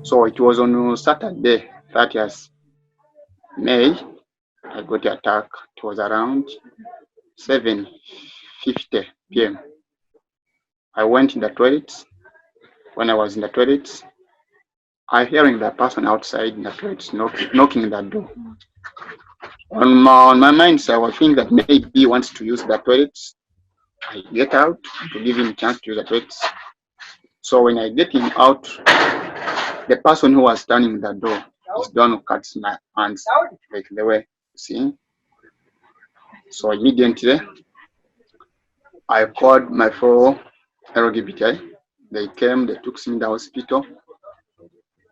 So it was on Saturday, 30th May, I got the attack. It was around 7:50 p.m. I went in the toilets. When I was in the toilets, I hearing the person outside in the toilets knocking the door. On my mind, so I was thinking that maybe he wants to use the toilets. I get out to give him a chance to use the toilets. So when I get him out, the person who was standing in the door is the one who cuts my hands like the way you see. So immediately I called my fellow LGBTI. They came, they took me to the hospital.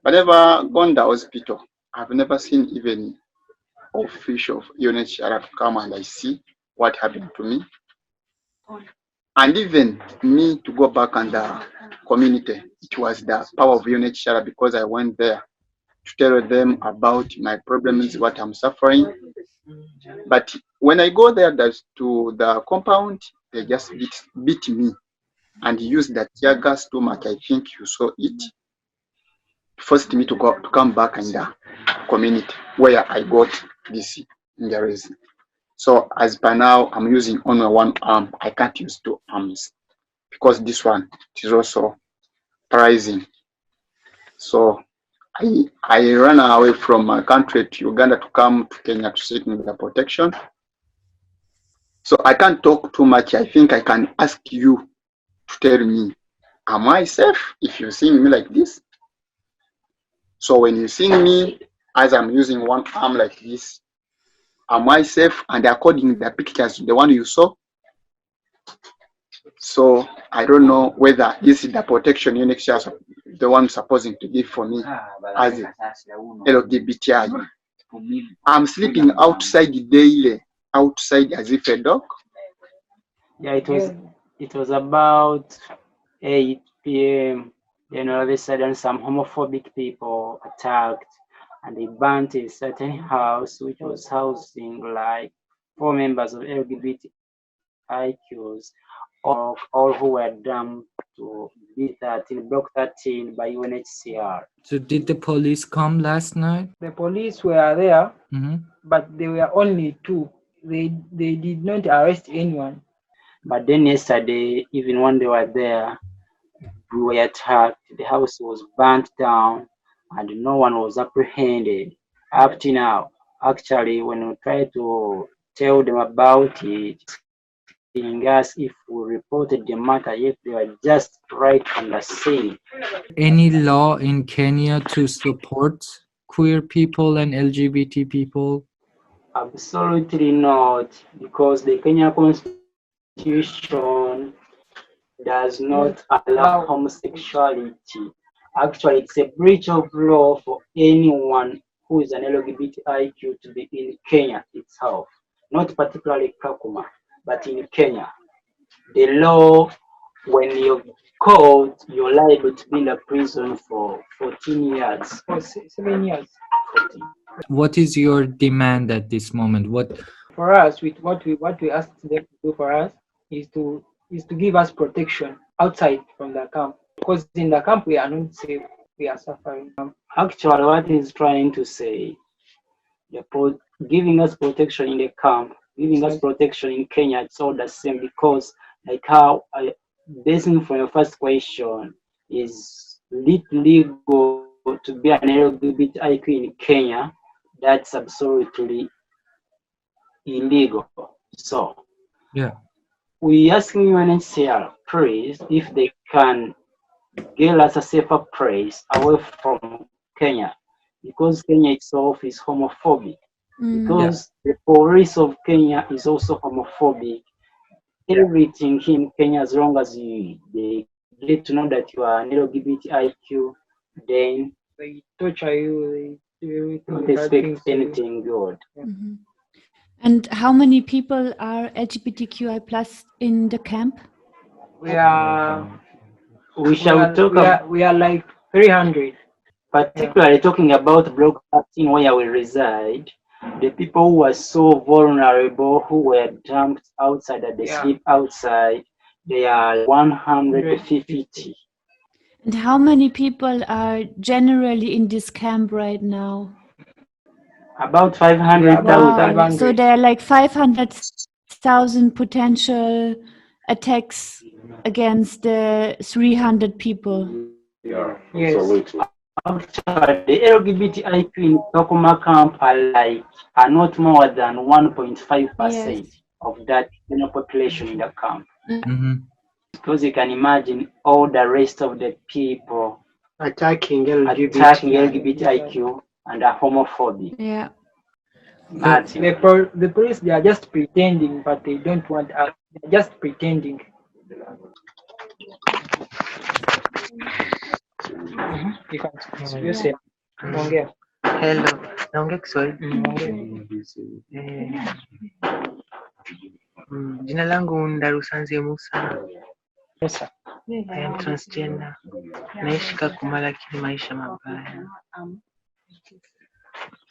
But never gone to the hospital. I've never seen even official of UNHCR to come and I see what happened to me. And even me to go back in the community, it was the power of UNHCR because I went there to tell them about my problems, what I'm suffering. But when I go there to the compound, they just beat me and used the tear gas too much. I think you saw it. Forced me to come back in the community where I got this injuries. So as by now, I'm using only one arm. I can't use two arms because this one is also pricing. So I ran away from my country to Uganda to come to Kenya to seek the protection. So I can't talk too much. I think I can ask you to tell me, am I safe if you see me like this? So when you see me as I'm using one arm like this, am I safe? And according to the pictures, the one you saw, so I don't know whether this is the protection UNHCR the one supposing to give for me as LGBTI. I'm sleeping outside daily, outside as if a dog. Yeah, it was about 8 p.m. Then all of a sudden some homophobic people attacked and they burnt a certain house which was housing like 4 members of LGBTIQs, all who were dumped to B13, Block 13 by UNHCR. So did the police come last night? The police were there, Mm-hmm. but they were only 2. They did not arrest anyone. But then yesterday, even when they were there, we were attacked, the house was burnt down, and no one was apprehended up to now. Actually, when we tried to tell them about it, asking us if we reported the matter, yet they were just right on the scene. Any law in Kenya to support queer people and LGBT people? Absolutely not, because the Kenya Constitution does not allow homosexuality. Actually, it's a breach of law for anyone who is an LGBTIQ to be in Kenya itself, not particularly Kakuma, but in Kenya. The law, when you're caught, you're liable to be in a prison for 14 years. For 7 years. 14. What is your demand at this moment? For us, with what we asked them to do for us is to give us protection outside from the camp, because in the camp we are not safe, we are suffering. Actually, what he's trying to say, giving us protection in the camp, giving us protection in Kenya, it's all the same, because like how, basing from your first question, is it legal to be an LGBTIQ in Kenya? That's absolutely illegal. So, Yeah. we asking UNHCR, please, if they can get us a safer place away from Kenya, because Kenya itself is homophobic. Because the police of Kenya is also homophobic. Everything in Kenya, as long as they get to know that you are an LGBTIQ, then They torture you, they don't expect anything good. Mm-hmm. And how many people are LGBTQI plus in the camp? We are like 300. Particularly talking about Block 13 where we reside, the people who were so vulnerable, who were dumped outside, that they sleep outside, they are 150. And how many people are generally in this camp right now? About 500,000. Wow. So there are like 500,000 potential attacks against the 300 people. Yes. Actually, the LGBTIQ in Kakuma camp are not more than 1.5% Yes. of that population in the camp. Mm-hmm. Because you can imagine all the rest of the people Attacking attacking LGBTIQ and are homophobic. Yeah. Nothing. The police, they are just pretending, but they don't want us. They're just pretending. You can you say, ongea. Hello, naongea Kiswahili. Jina langu Ndarusanze Musa. Musa. I am transgender. Naishi Kakuma lakini maisha mabaya.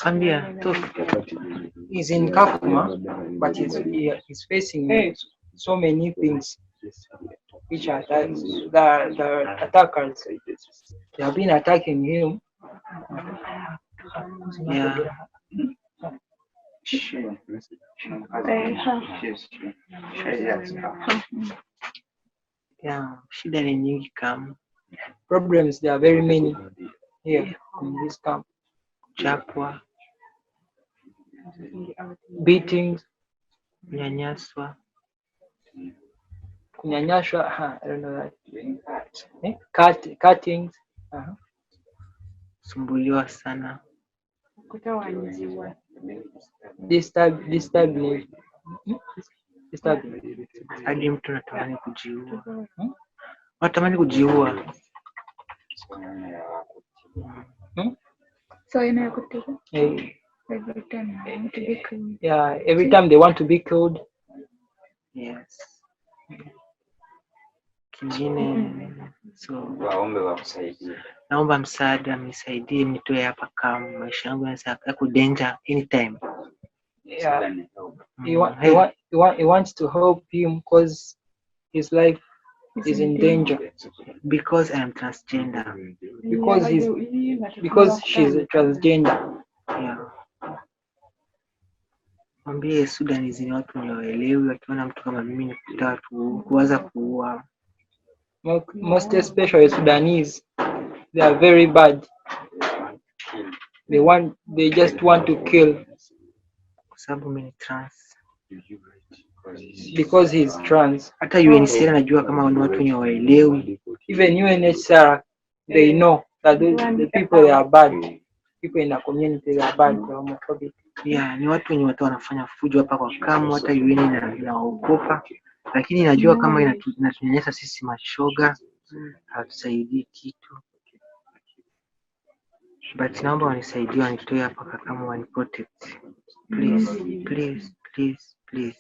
Ambia tu. He's in Kakuma, but he's facing so many things which are the attackers. They have been attacking him. Yeah. Yeah, shida ni nyingi kama Problems, there are very many here in this camp. kuchapwa, Beatings, kunyanyaswa, kunyanyashwa, I don't know that. Cuttings, kusumbuliwa sana. disturbing. Hadi mtu anatamani kujiua. Watamani kujiua. So inayokutika Eh, every time I want to be clean. yeah, every time they want to be killed. Yes. Kingine so naomba msaada, mnisaidie, mnitoe hapa kama maisha yangu yako danger anytime. Yeah, he wants to help him because his life is in danger Because I am transgender. because she's a transgender. Yeah. Mwambie Sudanese ni watu waelewi, wakiona mtu kama mimi ni kuanza kuua. Most especially Sudanese, they are very bad. They just want to kill Kwa sababu mimi ni trans. because he's trans. Hata UNHCR najua kama ni watu wenye waelewi. Even UNHCR, they know that the people they are bad. People in the community they are bad, they're homophobic. Yeah, ni watu wenye watu wanafanya fujo hapa kwa kamu, hata UN inaogopa. Lakini inajua kama inatunyanyasa sisi mashoga, hatusaidii kitu. But naomba wanisaidie, wanitoe hapa kama wani protect. Please, please, please, please.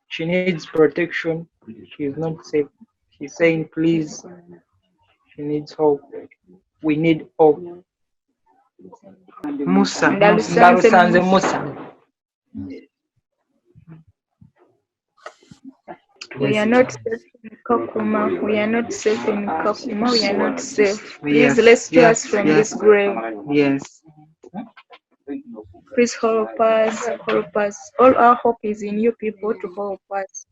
She needs protection. She is not safe. She's saying, please. She needs hope. We need hope. Musa. Ndarusanze Musa. We are not safe in Kakuma. We are not safe in Kakuma. We are not safe. Please rescue us from this grave. Yes. Please help us. Help us. All our hope is in you people to help us.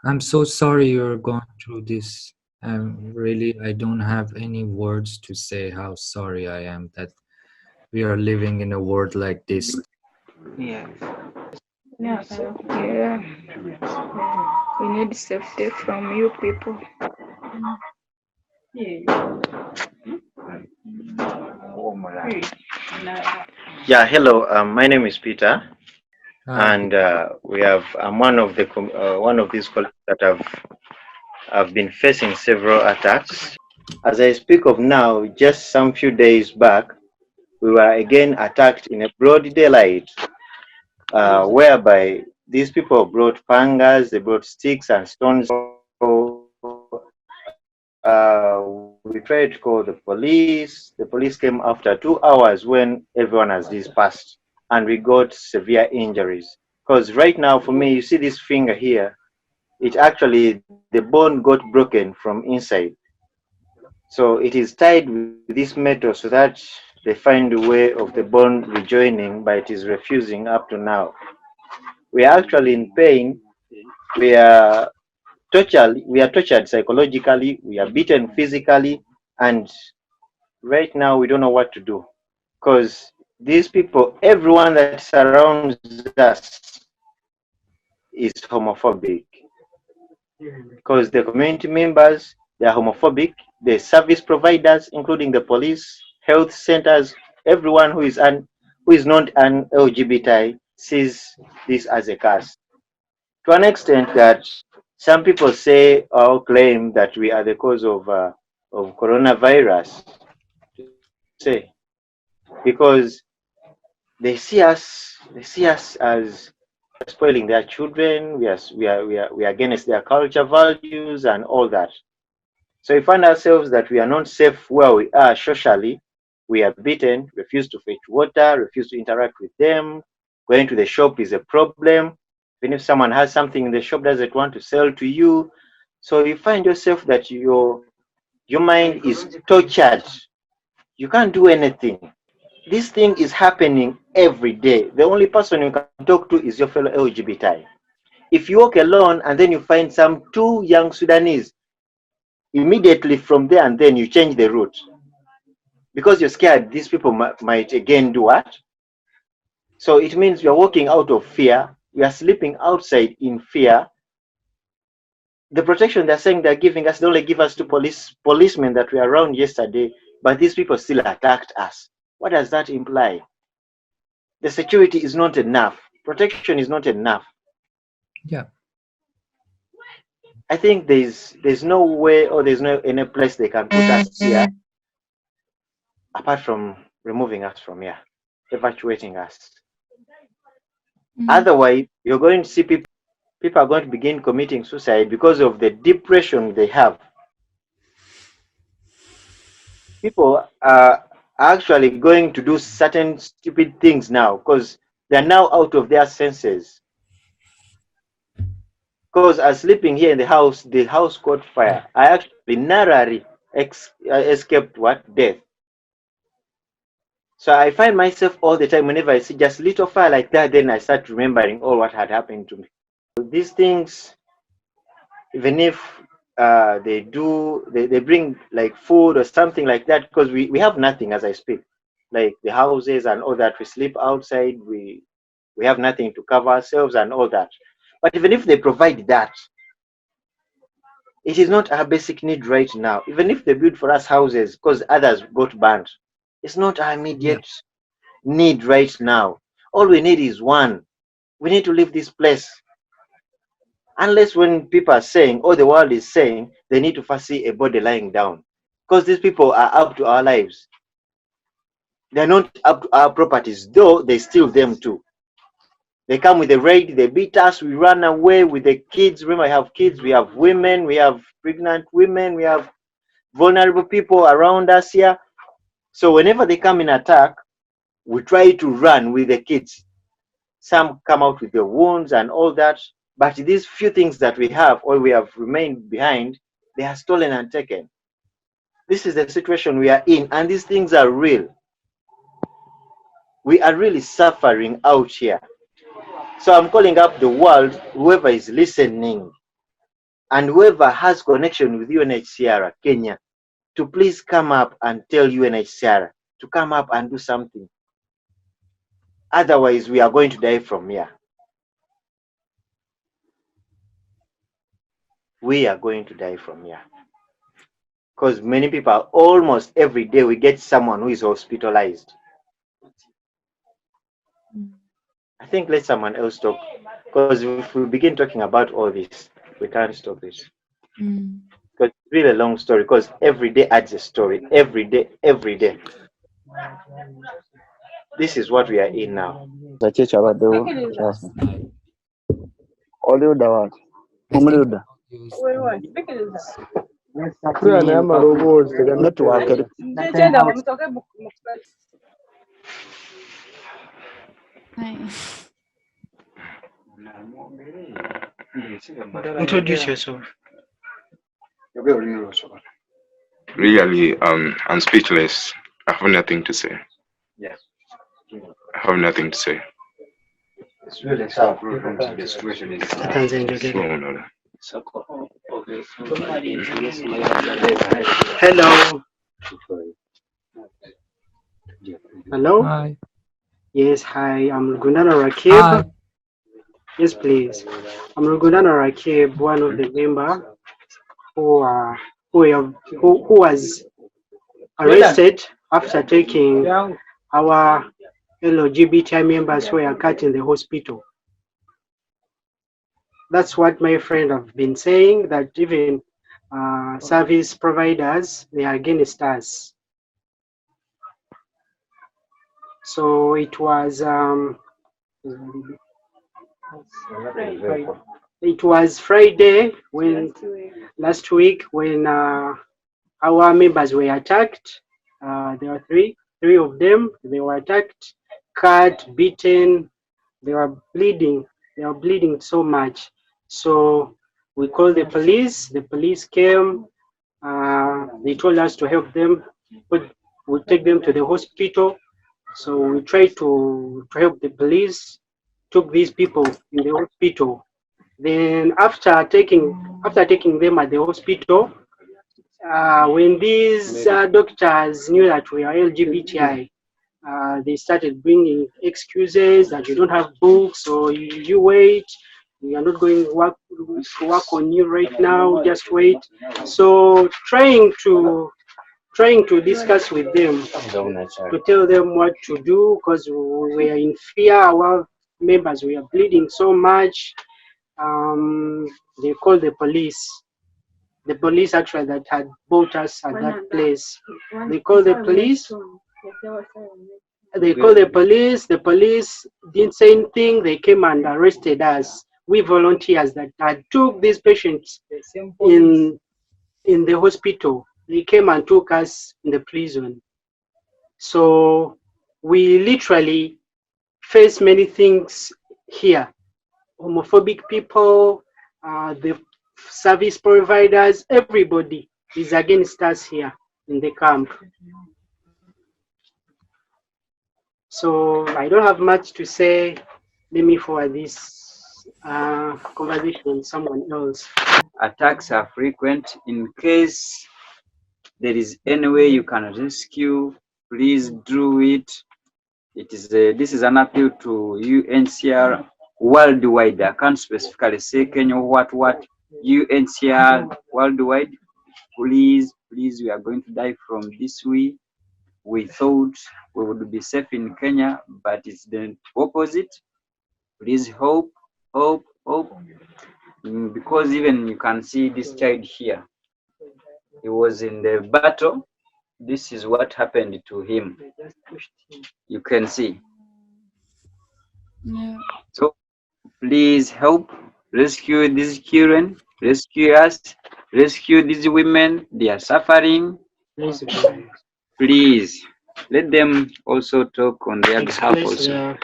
I'm so sorry you're going through this. I don't have any words to say how sorry I am that we are living in a world like this. Yes. Yeah. We need safety from you people. Yeah, hello. My name is Peter, Hi. and I'm one of these colleagues that have been facing several attacks. As I speak of now, just some few days back, we were again attacked in a broad daylight, whereby these people brought pangas, they brought sticks and stones. We tried to call the police. The police came after 2 hours when everyone has dispersed, and we got severe injuries. Because right now, for me, you see this finger here, it actually, the bone got broken from inside. So it is tied with this metal so that they find a way of the bone rejoining, but it is refusing up to now. We are actually in pain. We are tortured psychologically, we are beaten physically, and right now we don't know what to do. Because these people, everyone that surrounds us is homophobic. Because the community members, they are homophobic, the service providers, including the police, health centers, everyone who is not an LGBT sees this as a curse. To an extent that some people say or claim that we are the cause of coronavirus, to say, because they see us as spoiling their children. We are against their culture values and all that. So we find ourselves that we are not safe where we are socially. We are beaten, refuse to fetch water, refuse to interact with them. Going to the shop is a problem. Even if someone has something in the shop doesn't want to sell to you. So you find yourself that your mind is tortured. You can't do anything. This thing is happening every day. The only person you can talk to is your fellow LGBT. If you walk alone and then you find some two young Sudanese, immediately from there and then you change the route because you're scared these people might again do what. So it means you're walking out of fear, we are sleeping outside in fear. The protection they're saying they're giving us, they only give us to policemen that were around yesterday, but these people still attacked us. What does that imply? The security is not enough, protection is not enough. Yeah. I think there's no way, or there's no any place they can put us here apart from removing us from here, evacuating us. Otherwise, you're going to see people are going to begin committing suicide because of the depression they have. People are actually going to do certain stupid things now because they're now out of their senses. Because as sleeping here in the house caught fire. I actually narrowly escaped what? Death. So I find myself all the time, whenever I see just little fire like that, then I start remembering all what had happened to me. These things, even if they bring like food or something like that, because we have nothing as I speak, like the houses and all that, we sleep outside, we have nothing to cover ourselves and all that. But even if they provide that, it is not our basic need right now. Even if they build for us houses because others got burned, it's not our immediate need right now. All we need is one. We need to leave this place. Unless when people are saying, or the world is saying, they need to first see a body lying down. Because these people are up to our lives. They're not up to our properties, though they steal them too. They come with a raid, they beat us, we run away with the kids. Remember, I have kids, we have women, we have pregnant women, we have vulnerable people around us here. So whenever they come in attack, we try to run with the kids. Some come out with their wounds and all that. But these few things that we have, or we have remained behind, they are stolen and taken. This is the situation we are in, and these things are real. We are really suffering out here. So I'm calling up the world, whoever is listening, and whoever has connection with UNHCR Kenya, to please come up and tell UNHCR to come up and do something. Otherwise, we are going to die from here. We are going to die from here. Because many people, almost every day, we get someone who is hospitalized. I think let someone else talk. Because if we begin talking about all this, we can't stop this. Because it's really a long story, because every day adds a story. Every day, every day. This is what we are in now. Introduce yourself. Really, I'm speechless. I have nothing to say. Yeah. I have nothing to say. It's really tough. The situation is Hello. Hello. Hi. Yes, hi. I'm Rugundana Rakib. Hi. Yes, please. I'm Rugundana Rakib, one of the member who was arrested after taking our LGBTI members who were cut in the hospital. That's what my friend have been saying, that even service providers, they are against us. So it was Friday when last week when our members were attacked. There were three of them. They were attacked, cut, beaten. They were bleeding. They were bleeding so much. So we called the police. The police came. They told us to help them. We'll take them to the hospital. So we tried to help the police. Took these people in the hospital. Then after taking them at the hospital, when these doctors knew that we are LGBTI, they started bringing excuses that you don't have books, or you wait, we are not going to work on you right now, just wait. So trying to discuss with them, to tell them what to do, because we are in fear. Our members, we are bleeding so much. They called the police. The police actually that had bought us at that place. They called the police. The police didn't say anything. They came and arrested us. We volunteers that had took these patients in the hospital. They came and took us in the prison. So we literally face many things here. Homophobic people, the service providers, everybody is against us here in the camp. So I don't have much to say. Let me forward this conversation with someone else. Attacks are frequent. In case there is any way you can rescue, please do it. This is an appeal to UNHCR worldwide. I can't specifically say Kenya what UNHCR worldwide. Please, we are going to die from this way. We thought we would be safe in Kenya, but it's the opposite. Please hope. Because even you can see this child here. He was in the battle. This is what happened to him. You can see. Yeah. So please help rescue these children, rescue us, rescue these women. They are suffering. Please let them also talk on their behalf also.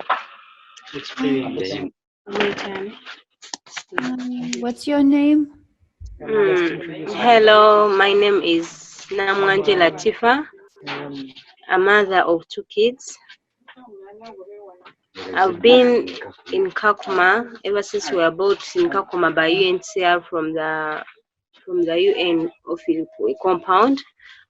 What's your name? Hello, my name is Namwanje Latifa, a mother of 2 kids. I've been in Kakuma ever since we were brought in Kakuma by UNHCR from the UN office compound.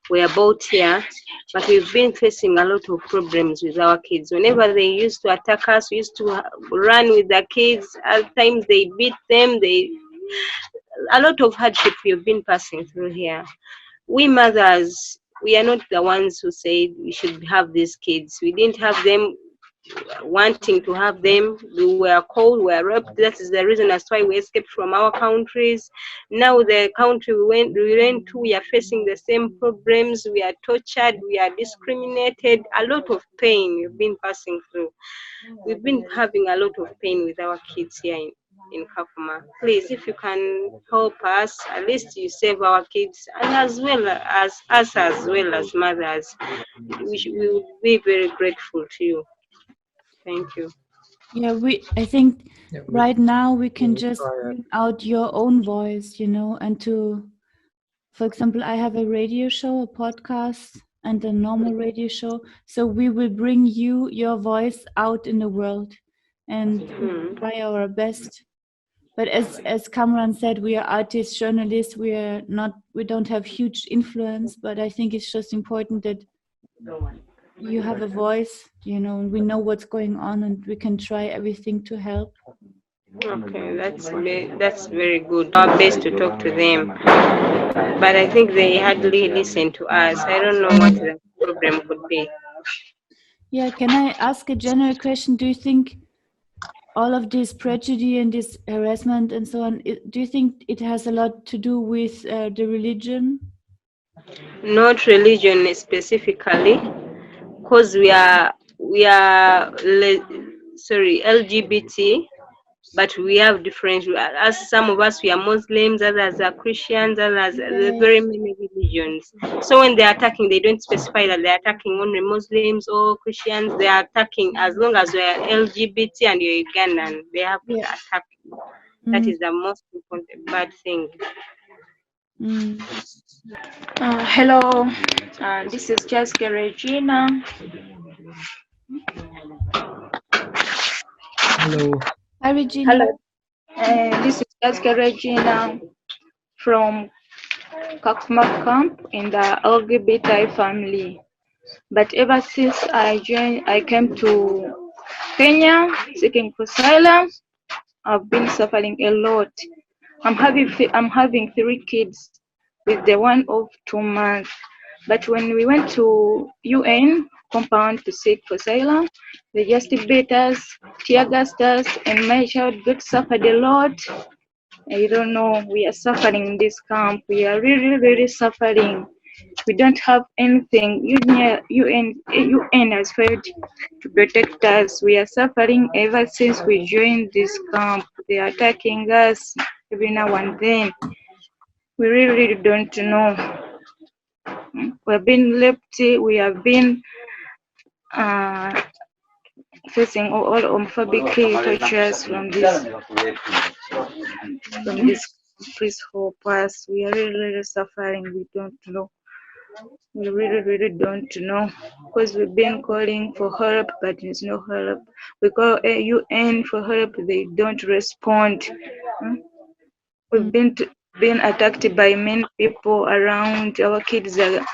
We are brought here, but we've been facing a lot of problems with our kids. Whenever they used to attack us, we used to run with the kids. At times they beat them. A lot of hardship we've been passing through here. We mothers, we are not the ones who said we should have these kids. We didn't have them wanting to have them. We were cold, we were raped. That is the reason that's why we escaped from our countries. Now the country we went to, we are facing the same problems. We are tortured, we are discriminated. A lot of pain we've been passing through. We've been having a lot of pain with our kids here in Kakuma. Please, if you can help us, at least you save our kids, and as well as us, as well as mothers, we would be very grateful to you. Thank you. Yeah, I think Yeah, right now we can we'll just try it. bring out your own voice, and for example, I have a radio show, a podcast, and a normal radio show. So we will bring your voice out in the world, and we try our best. But as Kamran said, we are artists, journalists. We don't have huge influence. But I think it's just important that you have a voice. We know what's going on, and we can try everything to help. Okay, that's very good. Our best to talk to them, but I think they hardly listen to us. I don't know what the problem could be. Yeah, can I ask a general question? Do you think all of this prejudice and this harassment and so on, do you think it has a lot to do with the religion? Not religion specifically, because sorry, LGBT, but we have different. As some of us, we are Muslims, others are Christians, others are very many religions. So when they are attacking, they don't specify that they are attacking only Muslims or Christians. They are attacking as long as we are LGBT and you're Ugandan. They have to attack. That is the most important bad thing. Hello, this is Jessica Regina. Hello. Hi, Regina. Hello. This is Jessica Regina from Kakuma camp in the LGBT family. But ever since I came to Kenya seeking for asylum. I've been suffering a lot. I'm having 3 kids with the one of 2 months. But when we went to UN compound to seek for asylum, they just beat us, tear gassed us, and my child got suffered a lot. I don't know. We are suffering in this camp. We are really, really suffering. We don't have anything. UN has failed to protect us. We are suffering ever since we joined this camp. They are attacking us every now and then. We really don't know. We have been left. We have been facing all homophobic tortures from this. Please help us. We are really, really suffering. We don't know. We really, really don't know, because we've been calling for help, but there's no help. We call UN for help, they don't respond. We've been attacked by many people around. Our kids are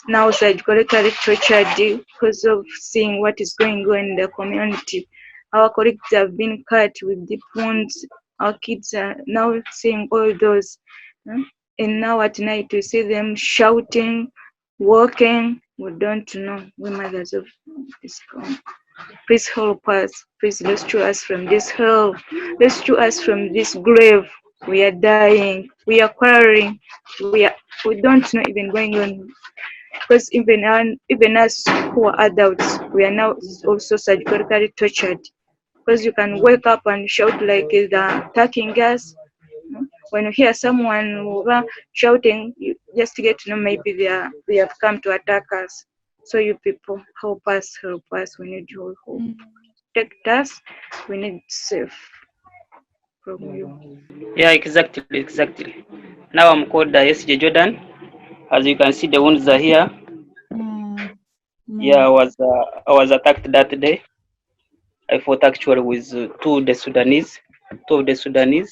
now psychologically tortured because of seeing what is going on in the community. Our colleagues have been cut with deep wounds. Our kids are now seeing all those. And now at night we see them shouting, walking. We don't know. We mothers of this camp. Please help us. Please rescue us from this hell. Rescue us from this grave. We are dying. We are quarreling. We don't know even going on. Because even us who are adults, we are now also psychologically tortured. Because you can wake up and shout like they're attacking us. When you hear someone shouting, you just get to know maybe they have come to attack us. So you people, help us. We need your help. Protect us. We need safe from you. Yeah, exactly. Now I'm called SJ Jordan. As you can see, the wounds are here. Yeah, I was attacked that day. I fought actually with two of the Sudanese,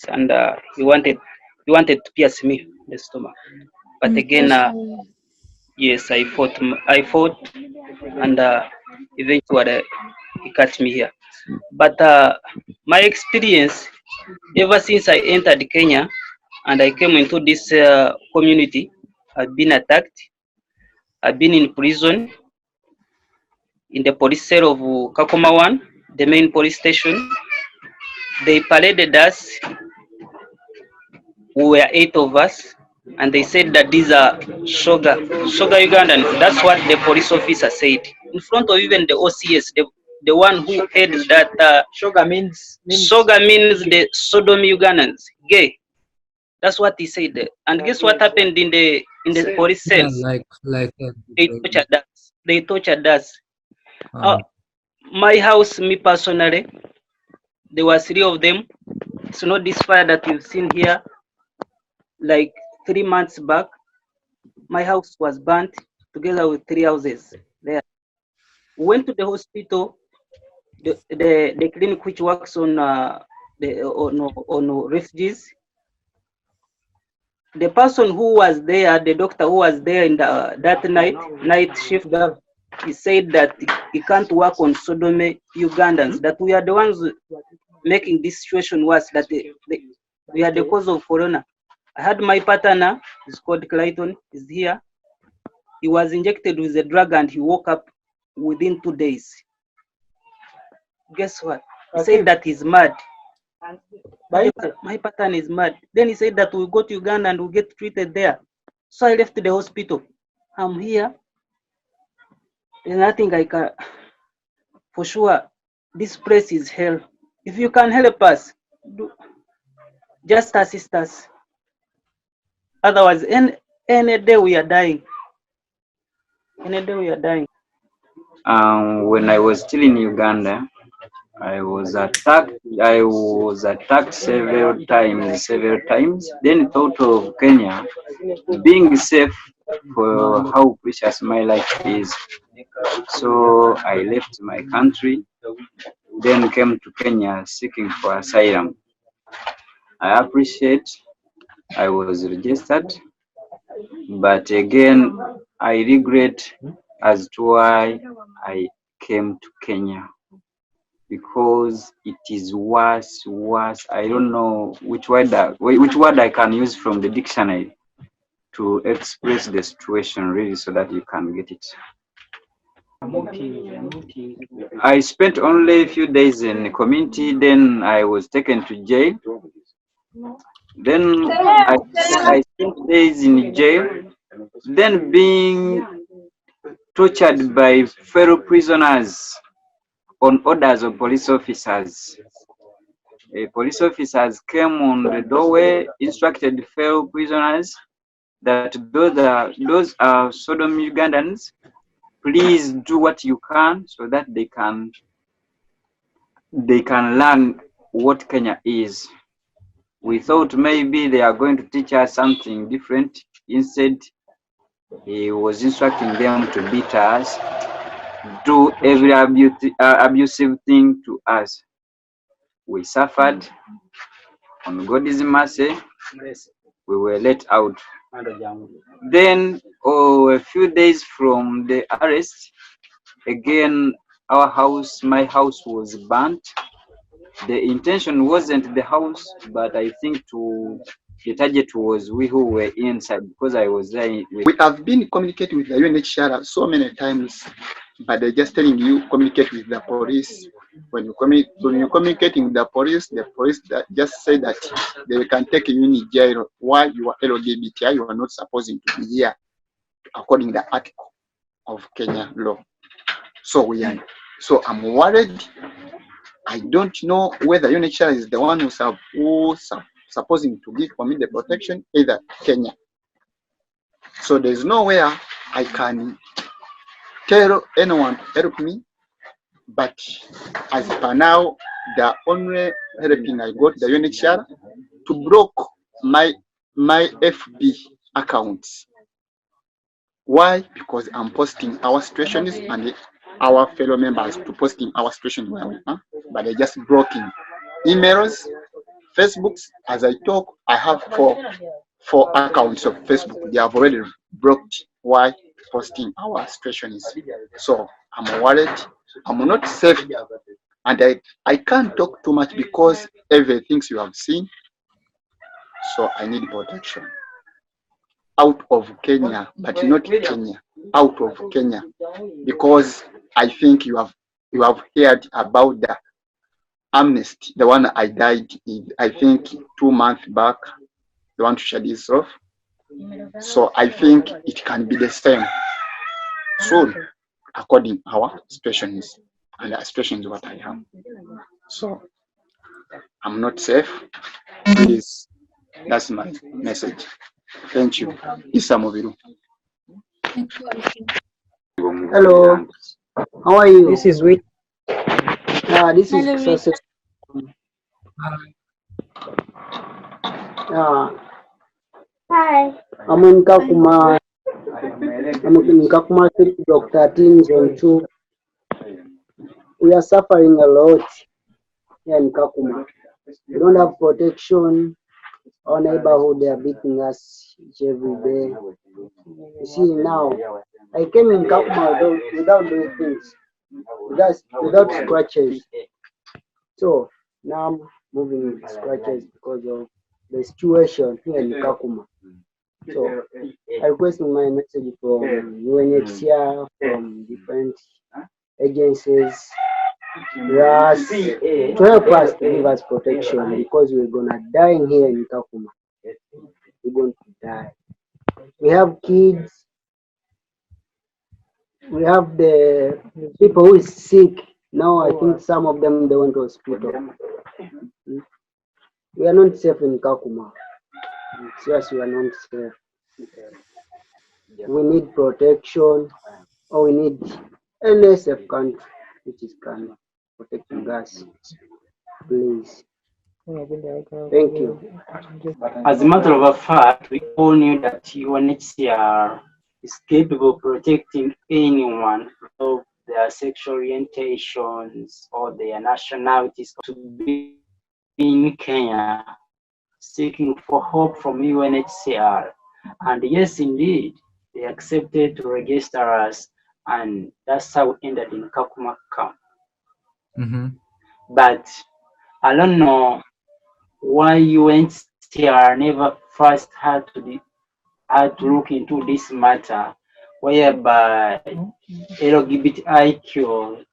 and he wanted to pierce me in the stomach. But again, yes, I fought, and eventually he cut me here. But my experience, ever since I entered Kenya and I came into this community, I've been attacked. I've been in prison, in the police cell of Kakuma 1, the main police station. They paraded us. We were 8 of us, and they said that these are Shoga Ugandan. That's what the police officer said in front of even the OCS, the one who heads that. Shoga means the Sodom Ugandans, gay. That's what he said. And guess what happened in the police cells? Yeah, like They tortured us. My house, me personally, There were 3 of them. It's not this fire that you've seen here. Like 3 months back, my house was burnt together with 3 houses there. We went to the hospital, the clinic which works on on refugees. The person who was there, the doctor who was there in that night shift, he said that he can't work on sodomy Ugandans, that we are the ones making this situation worse, that we are the cause of corona. I had my partner, he's called Clayton, he's here. He was injected with a drug and he woke up within 2 days. Guess what? He said that he's mad. My partner is mad. Then he said that we'll go to Uganda and we'll get treated there. So I left the hospital. I'm here. There's nothing I can. For sure, this place is hell. If you can help us, just assist us. Otherwise, any day we are dying. Any day we are dying. When I was still in Uganda, I was attacked. I was attacked several times. Then thought of Kenya being safe for how precious my life is. So I left my country, then came to Kenya seeking for asylum. I appreciate I was registered, but again, I regret as to why I came to Kenya, because it is worse. I don't know which word I can use from the dictionary to express the situation really so that you can get it. I spent only a few days in the community, then I was taken to jail. Then I spent days in jail, then being tortured by fellow prisoners on orders of police officers. Police officers came on the doorway, instructed fellow prisoners that those are Sodom Ugandans. Please do what you can so that they can learn what Kenya is. We thought maybe they are going to teach us something different. Instead, he was instructing them to beat us, do every abusive thing to us. We suffered. On God's mercy, we were let out. Then, a few days from the arrest, again, my house was burnt. The intention wasn't the house, but I think the target was we who were inside, because I was there. We have been communicating with the UNHCR so many times, but they're just telling you communicate with the police. When you're communicating with the police just say that they can take you in jail. Why you are LGBTI, you are not supposed to be here, according to the article of Kenya law. So I'm worried. I don't know whether UNHCR is the one who's supposing to give for me the protection, either Kenya. So there's nowhere I can tell anyone to help me. But as per now, the only helping I got the UNHCR to block my FB accounts. Why? Because I'm posting our situations and our fellow members to posting our situation where we are, but they're just blocking emails, Facebooks. As I talk, I have four accounts of Facebook. They have already blocked. Why? Posting our situations. So I'm worried. I'm not safe, and I can't talk too much because everything you have seen. So I need protection out of Kenya, but not Kenya, out of Kenya, because I think you have heard about the amnesty, the one I died in, I think 2 months back, the one to shed this off. So I think it can be the same soon, according to our situations and the situations what I have. So I'm not safe. Please, that's my message. Thank you. Isa Mubiru. Hello. How are you? This is Will. This is Hello, Success. Hi. I'm in Kakuma. I'm in Kakuma City, Block 13, Zone 2. We are suffering a lot here in Kakuma. We don't have protection. Our neighborhood, they are beating us each every day. You see now, I came in Kakuma without doing things, without scratches. So now I'm moving with scratches because of the situation here in Kakuma. So I request my message from UNHCR, from different agencies, to help us to give us protection because we're gonna die in here in Kakuma. We're going to die. We have kids. We have the people who is sick. Now I think some of them they went to hospital. We are not safe in Kakuma. Yes, we are not safe. We need protection, or we need any safe country which is can protecting us. Please. Thank you. As a matter of fact, we all knew that UNHCR is capable of protecting anyone of their sexual orientations or their nationalities to be in Kenya, seeking for help from UNHCR. And yes, indeed, they accepted to register us, and that's how we ended in Kakuma camp. But I don't know why UNHCR never first had to look into this matter, whereby LGBTIQ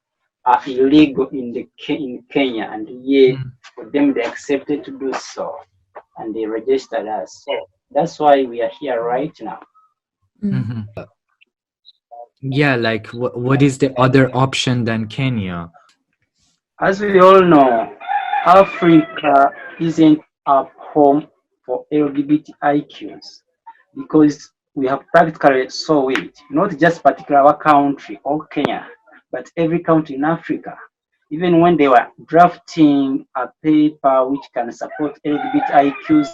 are illegal in Kenya, and yet for them they accepted to do so, and they registered us. So that's why we are here right now. Yeah, like what is the other option than Kenya? As we all know, Africa isn't a home for LGBTIQs because we have practically saw it, not just particular our country or Kenya, but every country in Africa. Even when they were drafting a paper which can support LGBTIQs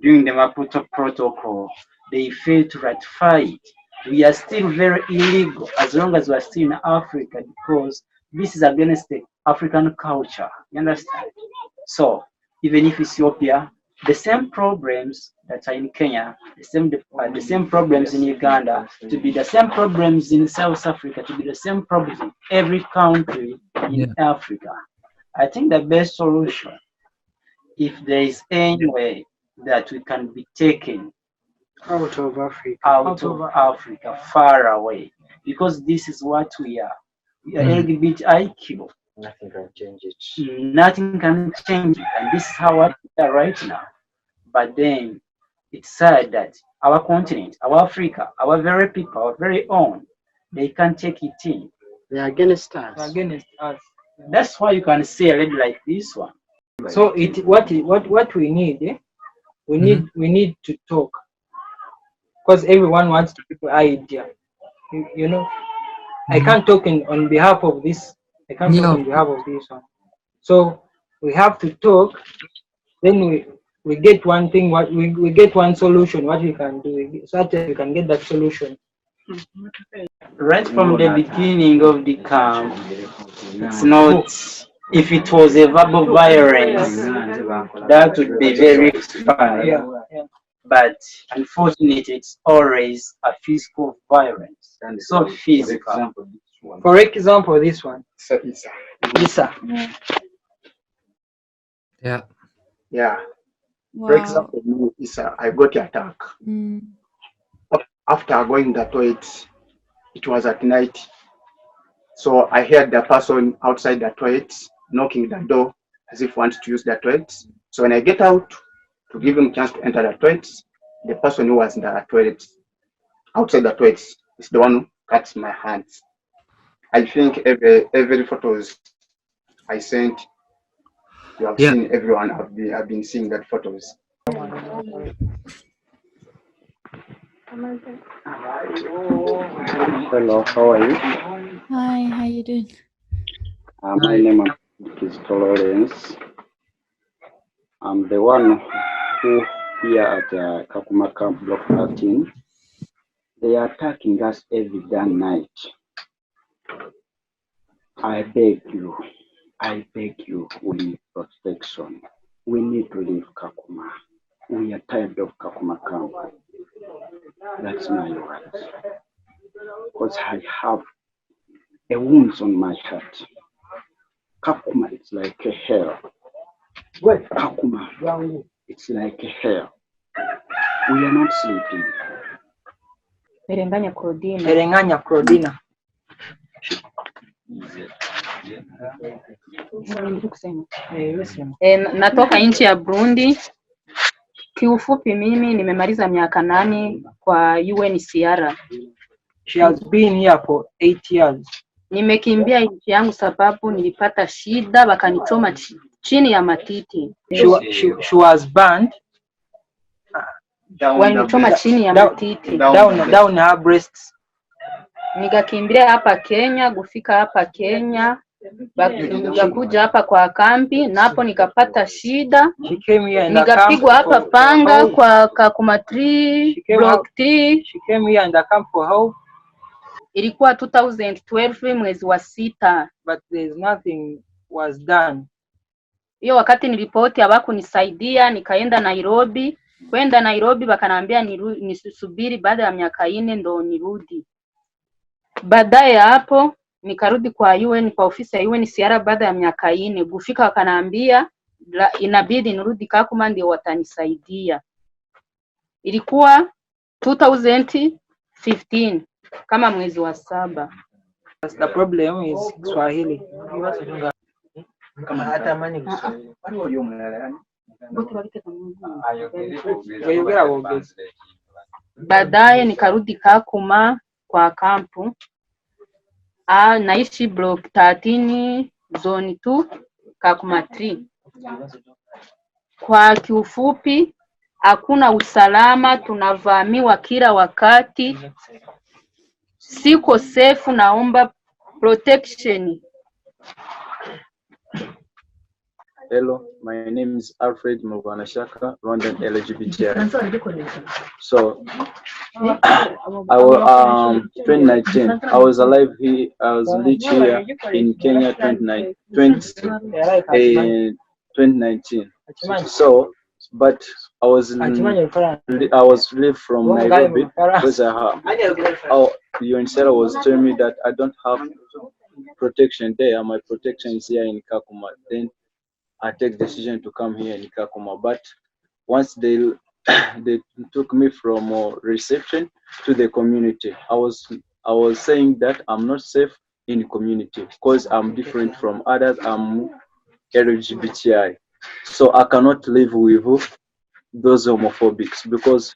during the Maputo Protocol, they failed to ratify it. We are still very illegal as long as we are still in Africa because this is against the African culture. You understand? So even if Ethiopia, the same problems that are in Kenya, the same problems in Uganda, to be the same problems in South Africa, to be the same problems in every country in Africa. I think the best solution, if there is any way that we can be taken out of Africa, far away, because this is what we are. We are LGBTIQ. Nothing can change it. Nothing can change it, and this is how we are right now. But then it's sad that our continent, our Africa, our very people, our very own, they can't take it in. They are against us. That's why you can see a lady like this one. So what we need, we need to talk, because everyone wants to give an idea. You know, I can't talk on behalf of this. I can't talk on behalf of this one. So we have to talk. Then we get one thing. What we get one solution. What we can do, so that we can get that solution. Right from the beginning of the camp, it's not. If it was a verbal violence, that would be very fine. But unfortunately, it's always a physical violence. So physical. For example, this one. Isa. Yeah. Yeah. Wow. For example, me, Isa, I got attack. After going the toilet, it was at night. So I heard the person outside the toilet knocking the door as if wants to use the toilet. So when I get out to give him a chance to enter the toilet, the person who was in the toilet, outside the toilet, is the one who cuts my hands. I think every photos I sent, you have seen everyone. I've been seeing that photos. Hello, how are you? Hi, how you doing? My name is Lawrence. I'm the one who here at Kakuma Camp Block 13. They are attacking us every damn night. I beg you, we need protection. We need to leave Kakuma. We are tired of Kakuma Camp. That's my words. Because I have a wound on my heart. Kakuma, it's like a hell. Kakuma, it's like a hell. We are not sleeping. Merenganya Claudina. Natoka nchi ya Burundi. Kiufupi mimi nimemaliza miaka 8 kwa UNHCR. She has been here for 8 years. Nimekimbia nchi yangu sababu nilipata shida wakanichoma chini ya matiti. She was burned. Walinichoma chini ya matiti. Down her breasts. Nikakimbia hapa Kenya, kufika hapa Kenya, nikakuja hapa kwa kambi, na hapo nikapata shida. Nikapigwa hapa panga kwa Kakuma 3, Block 3. She came here in the camp for help. Ilikuwa 2012 mwezi wa 6. But there's nothing was done. Hiyo wakati nilipoti hawakunisaidia, nikaenda Nairobi. Kwenda Nairobi wakaniambia nisubiri baada ya miaka 4 ndo nirudi. Baadaye hapo nikarudi kwa UN, kwa ofisi ya UNHCR baada ya miaka 4. Kufika wakaniambia inabidi nirudi Kakuma ndio watanisaidia. Ilikuwa 2015 kama mwezi wa 7. The problem is Swahili. Baadaye nikarudi Kakuma kwa kampu. Naishi Block 13 Zone 2 Kakuma 3. Kwa kiufupi hakuna usalama, tunavamiwa kila wakati. Siko safe, naomba protection. Hello, my name is Alfred Muganashaka, Rwandan LGBTI. So, 2019, I was alive here, I was lit here in Kenya 2019. So, but I was relieved from Nairobi because UNHCR was telling me that I don't have protection there. My protection is here in Kakuma. Then I take decision to come here in Kakuma. But once they took me from reception to the community, I was saying that I'm not safe in the community because I'm different from others. I'm LGBTI, so I cannot live with those homophobics because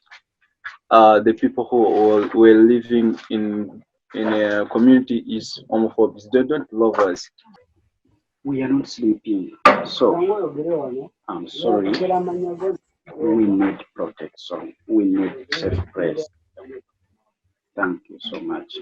the people who were living in a community is homophobes. They don't love us. We are not sleeping. So, I'm sorry. We need protection. We need safe place. Thank you so much.